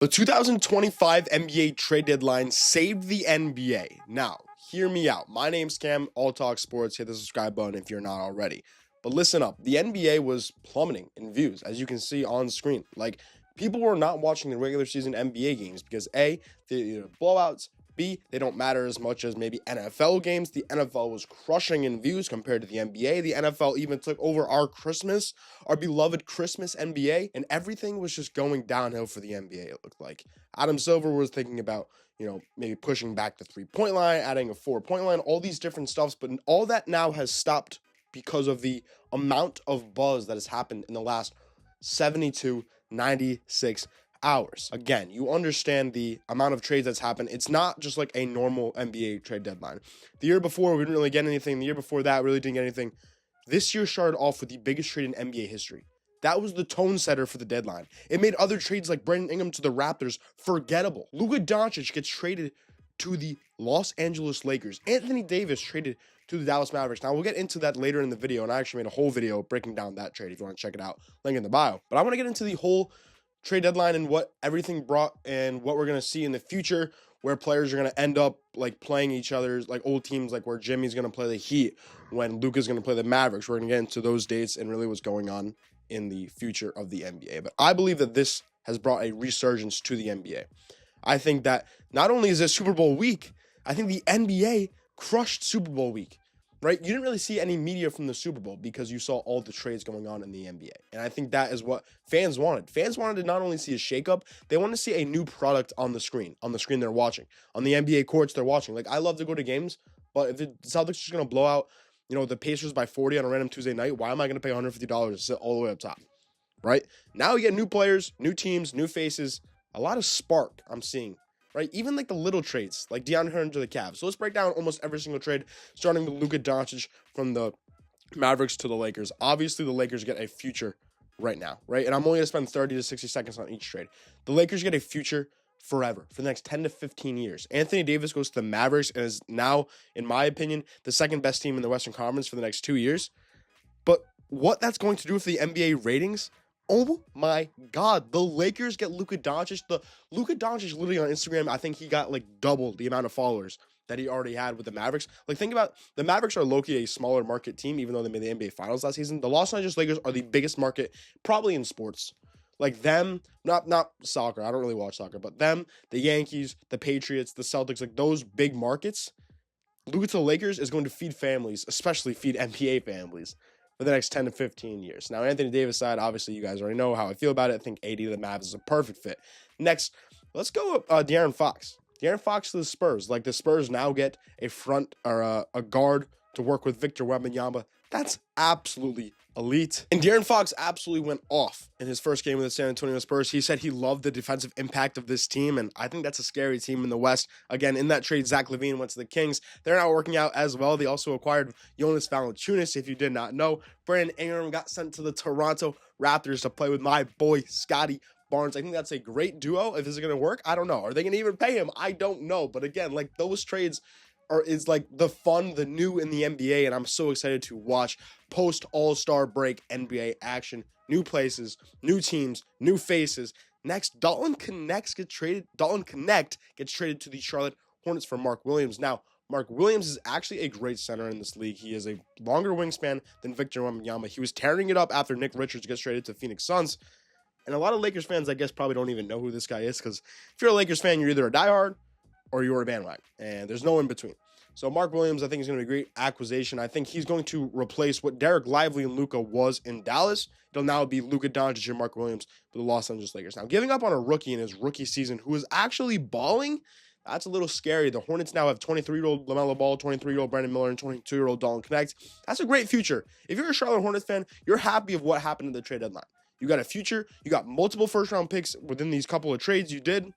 The 2025 NBA trade deadline saved the NBA. Now, hear me out. My name's Cam, All Talk Sports. Hit the subscribe button if you're not already. But listen up. The NBA was plummeting in views, as you can see on screen. Like, people were not watching the regular season NBA games because A, they're blowouts. B, they don't matter as much as maybe NFL games. The NFL was crushing in views compared to the NBA. The NFL even took over our beloved Christmas NBA, and everything was just going downhill for the NBA, it looked like. Adam Silver was thinking about, maybe pushing back the 3-point line, adding a 4-point line, all these different stuffs, but all that now has stopped because of the amount of buzz that has happened in the last 72, 96 hours. Again, you understand the amount of trades that's happened. It's not just like a normal NBA trade deadline. The year before, we didn't really get anything. The year before that, really didn't get anything. This year started off with the biggest trade in NBA history. That was the tone setter for the deadline. It made other trades like Brandon Ingram to the Raptors forgettable. Luka Doncic gets traded to the Los Angeles Lakers. Anthony Davis traded to the Dallas Mavericks. Now, we'll get into that later in the video, and I actually made a whole video breaking down that trade if you want to check it out. Link in the bio. But I want to get into the whole trade deadline and what everything brought and what we're going to see in the future, where players are going to end up like playing each other's like old teams, like where Jimmy's going to play the Heat when Luka's going to play the Mavericks. We're going to get into those dates and really what's going on in the future of the NBA. But I believe that this has brought a resurgence to the NBA. I think that not only is it Super Bowl week, I think the NBA crushed Super Bowl week. Right? You didn't really see any media from the Super Bowl because you saw all the trades going on in the NBA. And I think that is what fans wanted. Fans wanted to not only see a shakeup, they wanted to see a new product on the screen they're watching. On the NBA courts they're watching. Like, I love to go to games, but if the Celtics are just going to blow out, the Pacers by 40 on a random Tuesday night, why am I going to pay $150 to sit all the way up top? Right? Now you get new players, new teams, new faces, a lot of spark I'm seeing. Right, even like the little trades, like DeAndre Hunter to the Cavs. So let's break down almost every single trade, starting with Luka Doncic from the Mavericks to the Lakers. Obviously, the Lakers get a future right now, right? And I'm only going to spend 30 to 60 seconds on each trade. The Lakers get a future forever, for the next 10 to 15 years. Anthony Davis goes to the Mavericks and is now, in my opinion, the second best team in the Western Conference for the next 2 years. But what that's going to do for the NBA ratings, oh my God, the Lakers get Luka Doncic. Luka Doncic literally on Instagram, I think he got like double the amount of followers that he already had with the Mavericks. Like, think about, the Mavericks are low-key a smaller market team, even though they made the NBA Finals last season. The Los Angeles Lakers are the biggest market probably in sports. Like them, not soccer, I don't really watch soccer, but them, the Yankees, the Patriots, the Celtics, like those big markets, Luka to the Lakers is going to feed families, especially feed NBA families, for the next 10 to 15 years. Now, Anthony Davis side, obviously, you guys already know how I feel about it. I think AD to the Mavs is a perfect fit. Next, let's go with De'Aaron Fox. De'Aaron Fox to the Spurs. Like, the Spurs now get a front or a guard to work with Victor Wembanyama. That's absolutely elite. And De'Aaron Fox absolutely went off in his first game with the San Antonio Spurs. He said he loved the defensive impact of this team, and I think that's a scary team in the West. Again, in that trade, Zach LaVine went to the Kings. They're not working out as well. They also acquired Jonas Valanciunas, if you did not know. Brandon Ingram got sent to the Toronto Raptors to play with my boy, Scotty Barnes. I think that's a great duo. If this is going to work, I don't know. Are they going to even pay him? I don't know. But again, like, those trades is like the fun, the new in the NBA, and I'm so excited to watch post All-Star break NBA action. New places, new teams, new faces. Next, Dalton Knecht gets traded to the Charlotte Hornets for Mark Williams. Now, Mark Williams is actually a great center in this league. He is a longer wingspan than Victor Wembanyama. He was tearing it up after Nick Richards gets traded to Phoenix Suns. And a lot of Lakers fans, I guess, probably don't even know who this guy is, because if you're a Lakers fan, you're either a diehard or you're a bandwagon, and there's no in between. So Mark Williams, I think, is going to be a great acquisition. I think he's going to replace what Derek Lively and Luka was in Dallas. It'll now be Luka Doncic and Mark Williams for the Los Angeles Lakers. Now, giving up on a rookie in his rookie season who is actually balling, that's a little scary. The Hornets now have 23-year-old LaMelo Ball, 23-year-old Brandon Miller, and 22-year-old Dalton Knecht. That's a great future. If you're a Charlotte Hornets fan, you're happy of what happened in the trade deadline. You got a future. You got multiple first-round picks within these couple of trades you did.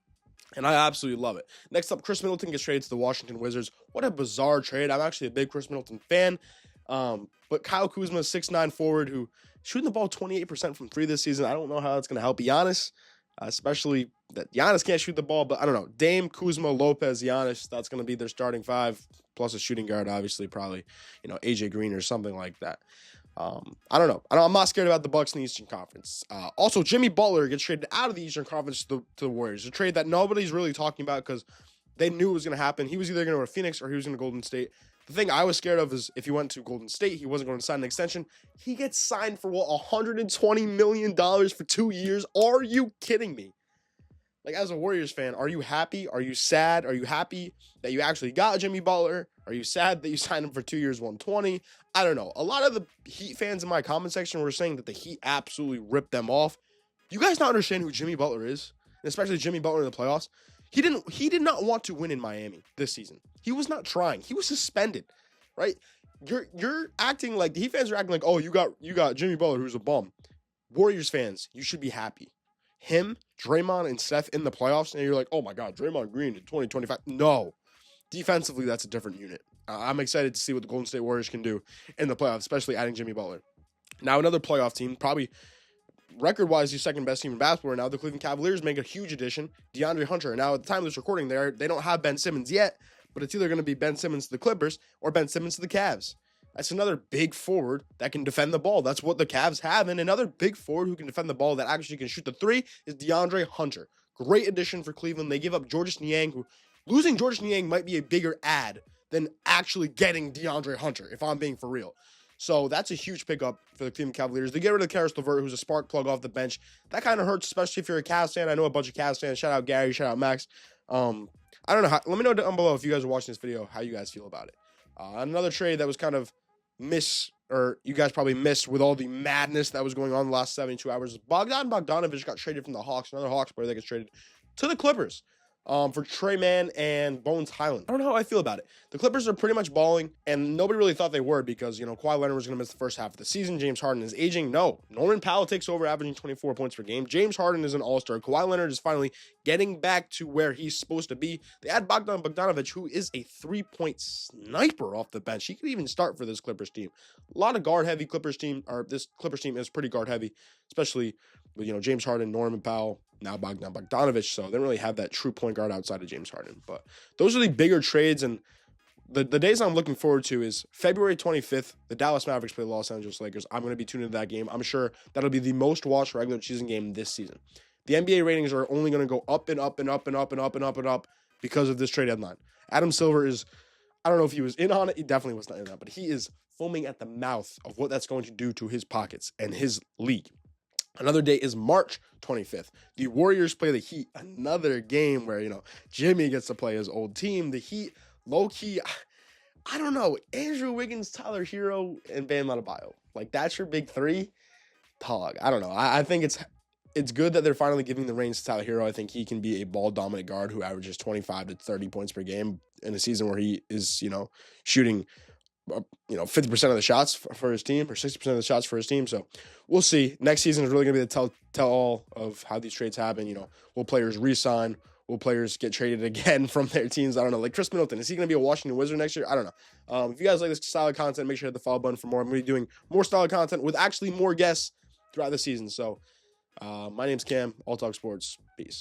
And I absolutely love it. Next up, Chris Middleton gets traded to the Washington Wizards. What a bizarre trade. I'm actually a big Chris Middleton fan. But Kyle Kuzma, 6'9" forward who shooting the ball 28% from three this season. I don't know how that's going to help Giannis, especially that Giannis can't shoot the ball. But I don't know. Dame, Kuzma, Lopez, Giannis, that's going to be their starting five, plus a shooting guard, obviously, probably, AJ Green or something like that. I don't know. I'm not scared about the Bucks in the Eastern Conference. Also, Jimmy Butler gets traded out of the Eastern Conference to the Warriors. A trade that nobody's really talking about because they knew it was going to happen. He was either going to go to Phoenix or he was going to Golden State. The thing I was scared of is if he went to Golden State, he wasn't going to sign an extension. He gets signed for what, $120 million for 2 years? Are you kidding me? Like, as a Warriors fan, are you happy? Are you sad? Are you happy that you actually got Jimmy Butler? Are you sad that you signed him for 2 years, 120? I don't know. A lot of the Heat fans in my comment section were saying that the Heat absolutely ripped them off. Do you guys not understand who Jimmy Butler is? And especially Jimmy Butler in the playoffs. He did not want to win in Miami this season. He was not trying. He was suspended, right? You're acting like the Heat fans are acting like, oh, you got Jimmy Butler, who's a bum. Warriors fans, you should be happy. Him, Draymond, and Steph in the playoffs, and you're like, oh my God, Draymond Green in 2025. No. Defensively, that's a different unit. I'm excited to see what the Golden State Warriors can do in the playoffs, especially adding Jimmy Butler. Now, another playoff team, probably record-wise, the second best team in basketball right now, the Cleveland Cavaliers make a huge addition, DeAndre Hunter. Now, at the time of this recording, they don't have Ben Simmons yet, but it's either going to be Ben Simmons to the Clippers or Ben Simmons to the Cavs. That's another big forward that can defend the ball. That's what the Cavs have. And another big forward who can defend the ball that actually can shoot the three is DeAndre Hunter. Great addition for Cleveland. They give up Georges Niang, who losing Georges Niang might be a bigger add than actually getting DeAndre Hunter, if I'm being for real. So that's a huge pickup for the Cleveland Cavaliers. They get rid of Karis LeVert, who's a spark plug off the bench. That kind of hurts, especially if you're a Cavs fan. I know a bunch of Cavs fans. Shout out Gary. Shout out Max. I don't know. Let me know down below if you guys are watching this video, how you guys feel about it. Another trade that was kind of you guys probably missed with all the madness that was going on the last 72 hours. Bogdan Bogdanovic got traded from the Hawks. Another Hawks player that gets traded to the Clippers for Trey Mann and Bones Highland. I don't know how I feel about it. The Clippers are pretty much balling, and nobody really thought they were because, Kawhi Leonard was going to miss the first half of the season. James Harden is aging. No. Norman Powell takes over, averaging 24 points per game. James Harden is an all-star. Kawhi Leonard is finally getting back to where he's supposed to be. They add Bogdan Bogdanovic, who is a three-point sniper off the bench. He could even start for this Clippers team. A lot of guard-heavy Clippers team, or this Clippers team is pretty guard-heavy, especially with, James Harden, Norman Powell, now Bogdan Bogdanovic, so they don't really have that true point guard outside of James Harden. But those are the bigger trades, and the days I'm looking forward to is February 25th, the Dallas Mavericks play the Los Angeles Lakers. I'm going to be tuned into that game. I'm sure that'll be the most watched regular season game this season. The NBA ratings are only going to go up and up and up and up and up and up and up because of this trade deadline. Adam Silver is, I don't know if he was in on it. He definitely was not in on it, but he is foaming at the mouth of what that's going to do to his pockets and his league. Another day is March 25th. The Warriors play the Heat. Another game where, Jimmy gets to play his old team. The Heat, low-key, I don't know. Andrew Wiggins, Tyler Hero, and Bam Adebayo. Like, that's your big three? Dog. I don't know. I think it's good that they're finally giving the reins to Tyler Hero. I think he can be a ball-dominant guard who averages 25 to 30 points per game in a season where he is, shooting 50% of the shots for his team or 60% of the shots for his team. So we'll see. Next season is really going to be the tell-all of how these trades happen. Will players re-sign? Will players get traded again from their teams? I don't know. Like Chris Middleton, is he going to be a Washington Wizard next year? I don't know. If you guys like this style of content, make sure to hit the follow button for more. I'm going to be doing more style of content with actually more guests throughout the season. So my name's Cam, All Talk Sports. Peace.